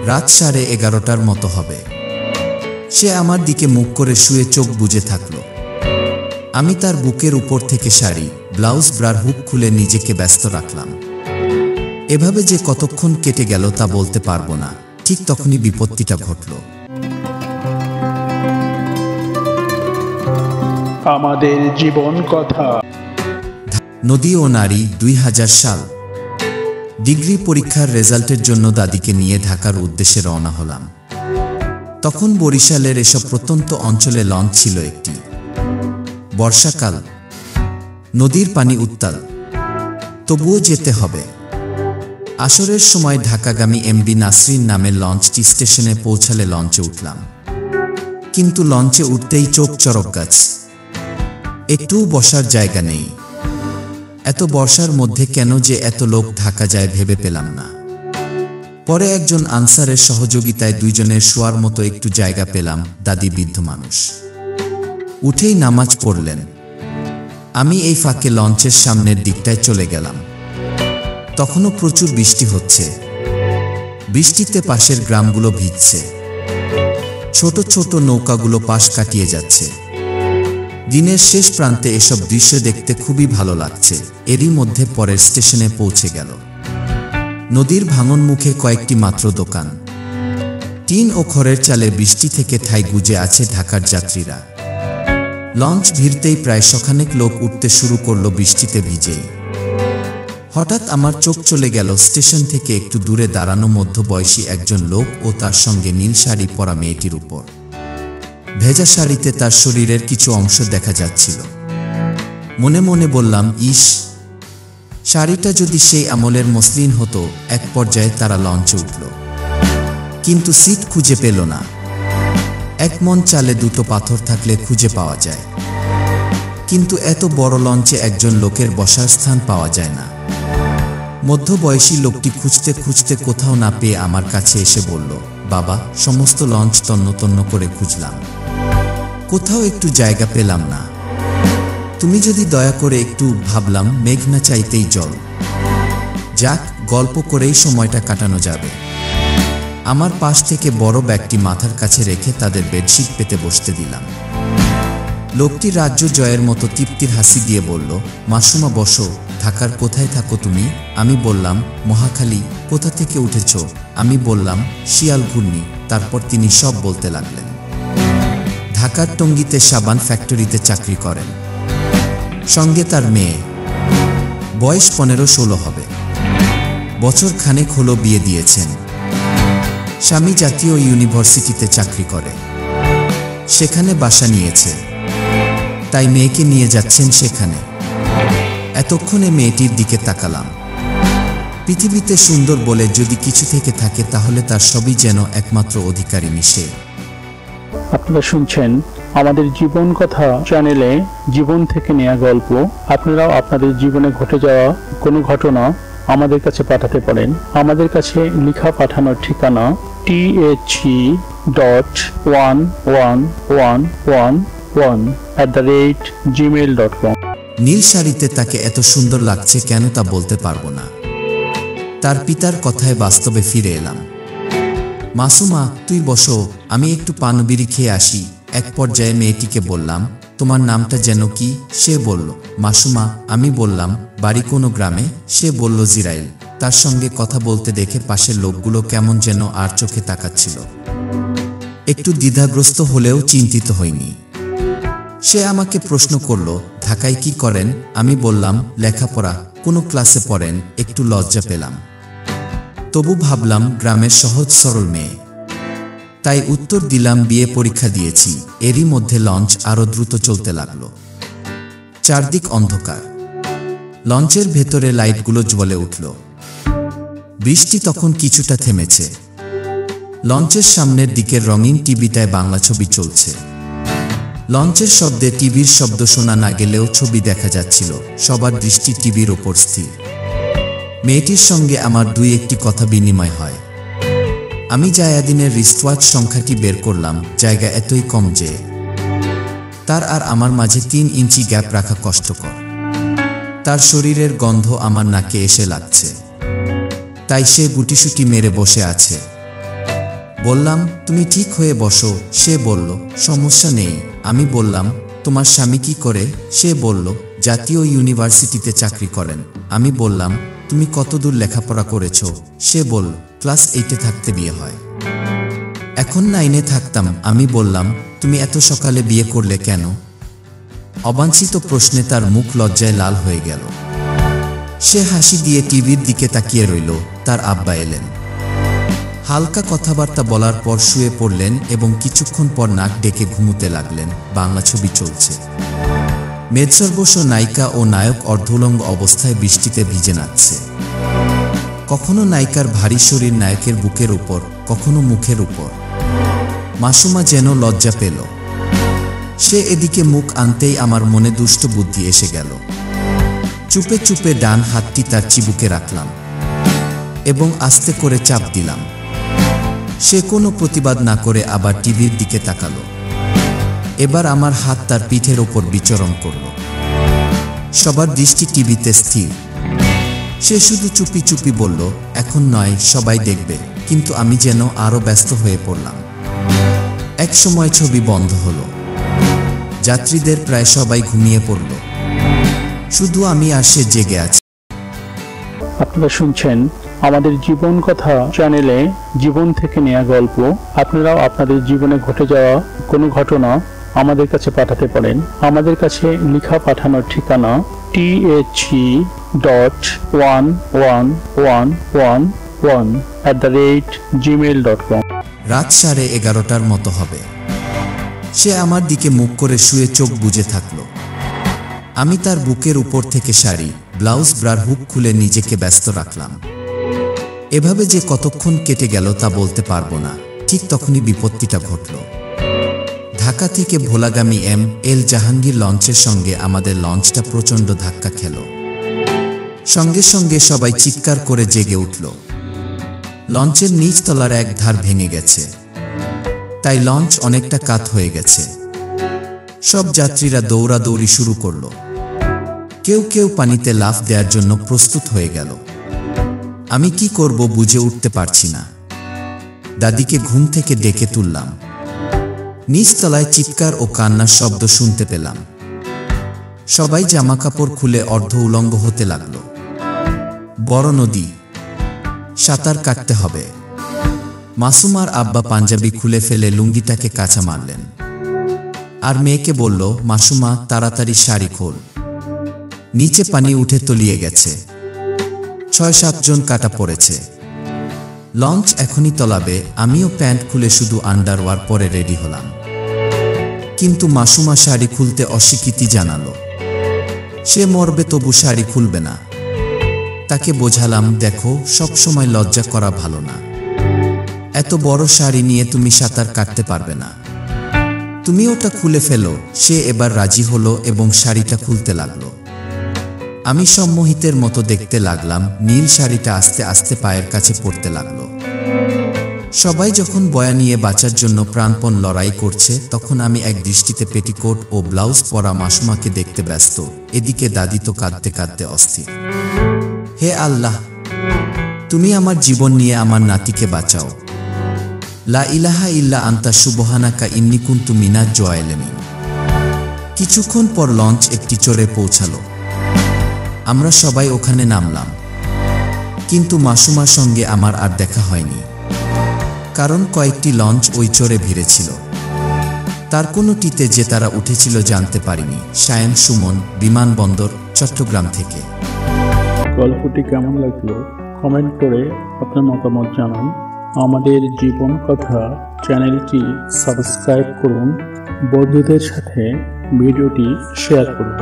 রাত 11:30টার মতো হবে। সে আমার দিকে মুখ করে শুয়ে চোখ বুজে থাকলো। আমি তার বুকের উপর থেকে শাড়ি, ব্লাউজ, ব্রার হুক খুলে নিজেকে ব্যস্ত রাখলাম। এভাবে যে কতক্ষণ কেটে গেল তা বলতে পারবো না। ঠিক তখনই বিপত্তিটা ঘটল। আমাদের জীবন কথা। নদী ও নারী, 2000 সাল। ডিগ্রি পরীক্ষার রেজাল্টের জন্য দাদিকে নিয়ে ঢাকার উদ্দেশ্যে রওনা হলাম। তখন বরিশালের এসব প্রত্যন্ত অঞ্চলে লঞ্চ ছিল একটি। বর্ষাকাল, নদীর পানি উত্তাল, তবুও যেতে হবে। আসরের সময় ঢাকাগামী এমবি নাসরিন নামের লঞ্চটি স্টেশনে পৌঁছালে লঞ্চে উঠলাম। কিন্তু লঞ্চে উঠতেই চোখ চরক গাছ, একটুও বসার জায়গা নেই। এত বর্ষার মধ্যে কেন যে এত লোক ঢাকা যায় ভেবে পেলাম না। পরে একজন আনসারের সহযোগিতায় দুইজনের শোয়ার মতো একটু জায়গা পেলাম। দাদি বৃদ্ধ মানুষ, উঠেই নামাজ পড়লেন। আমি এই ফাঁকে লঞ্চের সামনের দিকটায় চলে গেলাম। তখনও প্রচুর বৃষ্টি হচ্ছে। বৃষ্টিতে পাশের গ্রামগুলো ভিজছে, ছোট ছোট নৌকাগুলো পাশ কাটিয়ে যাচ্ছে। দিনের শেষ প্রান্তে এসব দৃশ্য দেখতে খুবই ভালো লাগছে। এরই মধ্যে পরের স্টেশনে পৌঁছে গেল। নদীর ভাঙন মুখে কয়েকটি মাত্র দোকান, টিন ও খড়ের চালে বৃষ্টি থেকে ঠাই গুজে আছে ঢাকার যাত্রীরা। লঞ্চ ভিড়তেই প্রায় শখানেক লোক উঠতে শুরু করলো বৃষ্টিতে ভিজেই। হঠাৎ আমার চোখ চলে গেল স্টেশন থেকে একটু দূরে দাঁড়ানো মধ্যবয়সী একজন লোক ও তার সঙ্গে নীল শাড়ি পরা মেয়েটির উপর। ভেজা শাড়িতে তার শরীরের কিছু অংশ দেখা যাচ্ছিল। মনে মনে বললাম, ইস, শাড়িটা যদি সেই আমলের মসলিন হতো। এক পর্যায়ে তারা লঞ্চে উঠল, কিন্তু সিট খুঁজে পেল না। এক মন চালে দুটো পাথর থাকলে খুঁজে পাওয়া যায়, কিন্তু এত বড় লঞ্চে একজন লোকের বসার স্থান পাওয়া যায় না। মধ্যবয়সী লোকটি খুঁজতে খুঁজতে কোথাও না পেয়ে আমার কাছে এসে বলল, বাবা, সমস্ত লঞ্চ তন্ন তন্ন করে খুঁজলাম, কোথাও একটু জায়গা পেলাম না। তুমি যদি দয়া করে একটু। ভাবলাম, মেঘ না চাইতেই জল। যাক, গল্প করেই সময়টা কাটানো যাবে। আমার পাশ থেকে বড় ব্যাগটি মাথার কাছে রেখে তাদের বেডশিট পেতে বসতে দিলাম। লোকটি রাজ্য জয়ের মতো তৃপ্তির হাসি দিয়ে বলল, মাসুমা বসো। ঢাকার কোথায় থাকো তুমি? আমি বললাম, মহাখালী। কোথা থেকে উঠেছ? আমি বললাম, শিয়াল ঘূর্ণি। তারপর তিনি সব বলতে লাগলেন। ঢাকার টঙ্গীতে সাবান ফ্যাক্টরিতে চাকরি করেন। সঙ্গে তার মেয়ে, বয়স 15-16 হবে। বছর খানেক হলো বিয়ে দিয়েছেন। স্বামী জাতীয় ইউনিভার্সিটিতে চাকরি করে, সেখানে বাসা নিয়েছে, তাই মেয়েকে নিয়ে যাচ্ছেন সেখানে। এতক্ষণে মেয়েটির দিকে তাকালাম। পৃথিবীতে সুন্দর বলে যদি কিছু থেকে থাকে তাহলে তার সবই যেন একমাত্র অধিকারিণী সে। আপনারা শুনছেন আমাদের জীবন কথা চ্যানেলে জীবন থেকে নেওয়া গল্প। আপনারাও আপনাদের জীবনে ঘটে যাওয়া কোনো ঘটনা আমাদের কাছে পাঠাতে পারেন। আমাদের কাছে লেখা পাঠানোর ঠিকানা THE.1111@gmail.com। নীল শাড়িতে তাকে এত সুন্দর লাগছে কেন তা বলতে পারবো না। তার পিতার কথায় বাস্তবে ফিরে এলাম। মাসুমা, তুই বসো, আমি একটু পান বিড়ি খেয়ে আসি। এক পর্যায়ে মেয়েটিকে বললাম, তোমার নামটা যেন কি? সে বলল, মাসুমা। আমি বললাম, বাড়ি কোনো গ্রামে? সে বলল, জিরাইল। তার সঙ্গে কথা বলতে দেখে পাশের লোকগুলো কেমন যেন আর চোখে তাকাচ্ছিল। একটু দ্বিধাগ্রস্ত হলেও চিন্তিত হইনি। সে আমাকে প্রশ্ন করল, ঢাকায় কি করেন? আমি বললাম, লেখাপড়া। কোনো ক্লাসে পড়েন? একটু লজ্জা পেলাম, তবু ভাবলাম গ্রামের সহজ সরল মেয়ে, তাই উত্তর দিলাম, বিয়ে পরীক্ষা দিয়েছি। এরই মধ্যে লঞ্চ আরো দ্রুত চলতে লাগলো। চারদিক অন্ধকার, লঞ্চের ভেতরে লাইটগুলো জ্বলে উঠল। বৃষ্টি তখন কিছুটা থেমেছে। লঞ্চের সামনের দিকের রঙিন টিভিটায় বাংলা ছবি চলছে। লঞ্চের শব্দে টিভির শব্দ শোনা না গেলেও ছবি দেখা যাচ্ছিল। সবার দৃষ্টি টিভির ওপর স্থির। মেয়েটির সঙ্গে আমার দুই একটি কথা বিনিময় হয়। আমি জায়াদিনের রিস্টওয়াচ সংখ্যাটি বের করলাম। জায়গা এতই কম যে তার আর আমার মাঝে 3 ইঞ্চি গ্যাপ রাখা কষ্টকর। তার শরীরের গন্ধ আমার নাকে এসে লাগছে, তাই সে গুটিসুটি মেরে বসে আছে। বললাম, তুমি ঠিক হয়ে বসো। সে বলল, সমস্যা নেই। আমি বললাম, তোমার স্বামী কি করে? সে বলল, জাতীয় ইউনিভার্সিটিতে চাকরি করেন। আমি বললাম, তুমি কতদূর লেখাপড়া করেছ? সে বলল, ক্লাস 8-এ থাকতে বিয়ে হয়। এখন 9-এ থাকতাম। আমি বললাম, তুমি এত সকালে বিয়ে করলে কেন? অবাঞ্ছিত প্রশ্নে তার মুখ লজ্জায় লাল হয়ে গেল। সে হাসি দিয়ে টিভির দিকে তাকিয়ে রইল। তার আব্বা এলেন। হালকা কথাবার্তা বলার পর শুয়ে পড়লেন এবং কিছুক্ষণ পর নাক ডেকে ঘুমোতে লাগলেন। বাংলা ছবি চলছে। মেদসর্বস্ব নায়িকা ও নায়ক অর্ধউলঙ্গ অবস্থায় বৃষ্টিতে ভিজে নাচছে। কখনো নায়িকার ভারী শরীর নায়কের বুকের উপর, কখনো মুখের উপর। মাসুমা যেন লজ্জা পেল। সে এদিকে মুখ আনতেই আমার মনে দুষ্ট বুদ্ধি এসে গেল। চুপে চুপে ডান হাতটি তার চিবুকে রাখলাম এবং আস্তে করে চাপ দিলাম। সে কোনো প্রতিবাদ না করে আবার টিভির দিকে তাকালো। এবার আমার হাত তার পিঠের ওপর বিচরণ করল। সবার দৃষ্টি টিভিতে স্থির। সে শুধু চুপি চুপি বলল, এখন নয়, সবাই দেখবে। কিন্তু আমি যেন আরো ব্যস্ত হয়ে পড়লাম। এক সময় ছবি বন্ধ হলো। যাত্রীদের প্রায় সবাই ঘুমিয়ে পড়ল। শুধু আমি আর সে জেগে আছি। আপনারা শুনছেন আমাদের জীবন কথা চ্যানেলে জীবন থেকে নেওয়া গল্প। আপনারাও আপনাদের জীবনে ঘটে যাওয়া কোনো ঘটনা আমাদের কাছে পাঠাতে পারেন। আমাদের কাছে লেখা পাঠানোর ঠিকানা THE.1111@gmail.com। রাত 11:30টার মতো হবে। সে আমার দিকে মুখ করে শুয়ে চোখ বুজে থাকলো। আমি তার বুকের উপর থেকে শাড়ি, ব্লাউজ, ব্রার হুক খুলে নিজেকে ব্যস্ত রাখলাম। এভাবে যে কতক্ষণ কেটে গেল তা বলতে পারবো না। ঠিক তখনই বিপত্তিটা ঘটল। ঢাকা থেকে ভোলাগামী ML জাহাঙ্গীর লঞ্চের সঙ্গে আমাদের লঞ্চটা প্রচণ্ড ধাক্কা খেল। সঙ্গে সঙ্গে সবাই চিৎকার করে জেগে উঠল। লঞ্চের নিচ তলার এক ধার ভেঙে গেছে, তাই লঞ্চ অনেকটা কাত হয়ে গেছে। সব যাত্রীরা দৌড়াদৌড়ি শুরু করল। কেউ কেউ পানিতে লাফ দেওয়ার জন্য প্রস্তুত হয়ে গেল। আমি কি করব বুঝে উঠতে পারছি না। দাদিকে ঘুম থেকে ডেকে তুললাম। নিচতলায় চিৎকার ও কান্নার শব্দ শুনতে পেলাম। সবাই জামাকাপড় খুলে অর্ধ উলঙ্গ হতে লাগলো। বড় নদী, সাঁতার কাটতে হবে। মাসুমার আব্বা পাঞ্জাবি খুলে ফেলে লুঙ্গিটাকে কাঁচা মারলেন আর মেয়েকে বলল, মাসুমা, তাড়াতাড়ি শাড়ি খোল, নিচে পানি উঠে তলিয়ে গেছে। 6-7 জন কাটা পড়েছে। লঞ্চ এখনই তলাবে। আমিও প্যান্ট খুলে শুধু আন্ডারওয়্যার পরে রেডি হলাম। কিন্তু মাসুমা শাড়ি খুলতে অস্বীকৃতি জানালো। সে মরবে তবু শাড়ি খুলবে না। তাকে বোঝালাম, দেখো, সব সময় লজ্জা করা ভালো না। এত বড় শাড়ি নিয়ে তুমি সাঁতার কাটতে পারবে না। তুমি ওটা খুলে ফেলো। সে এবার রাজি হলো এবং শাড়িটা খুলতে লাগলো। আমি সম্মোহিতের মতো দেখতে লাগলাম। নীল শাড়িটা আস্তে আস্তে পায়ের কাছে পড়তে লাগলো। সবাই যখন বয়া নিয়ে বাঁচার জন্য প্রাণপণ লড়াই করছে, তখন আমি এক দৃষ্টিতে পেটিকোট ও ব্লাউজ পরা মাসুমাকে দেখতে ব্যস্ত। এদিকে দাদি তো কাঁদতে কাঁদতে অস্থির। হে আল্লাহ, তুমি আমার জীবন নিয়ে আমার নাতিকে বাঁচাও। লা ইলাহা ইল্লা আনতা সুবহানাকা ইন্নী কুনতু মিনাজ জালিমিন। কিছুক্ষণ পর লঞ্চ একটি চরে পৌঁছালো। আমরা সবাই ওখানে নামলাম। কিন্তু মাসুমার সঙ্গে আমার আর দেখা হয়নি, কারণ কয়েকটি লঞ্চ ওই চরে ভিড়েছিল। তার কোনোটিতে যে তারা উঠেছিল জানতে পারিনি। সায়েম সুমন, বিমানবন্দর, চট্টগ্রাম থেকে। গল্পটি কেমন লাগলো কমেন্ট করে আপনার মতামত জানান। আমাদের জীবন কথা চ্যানেলটি সাবস্ক্রাইব করুন। বন্ধুদের সাথে ভিডিওটি শেয়ার করুন।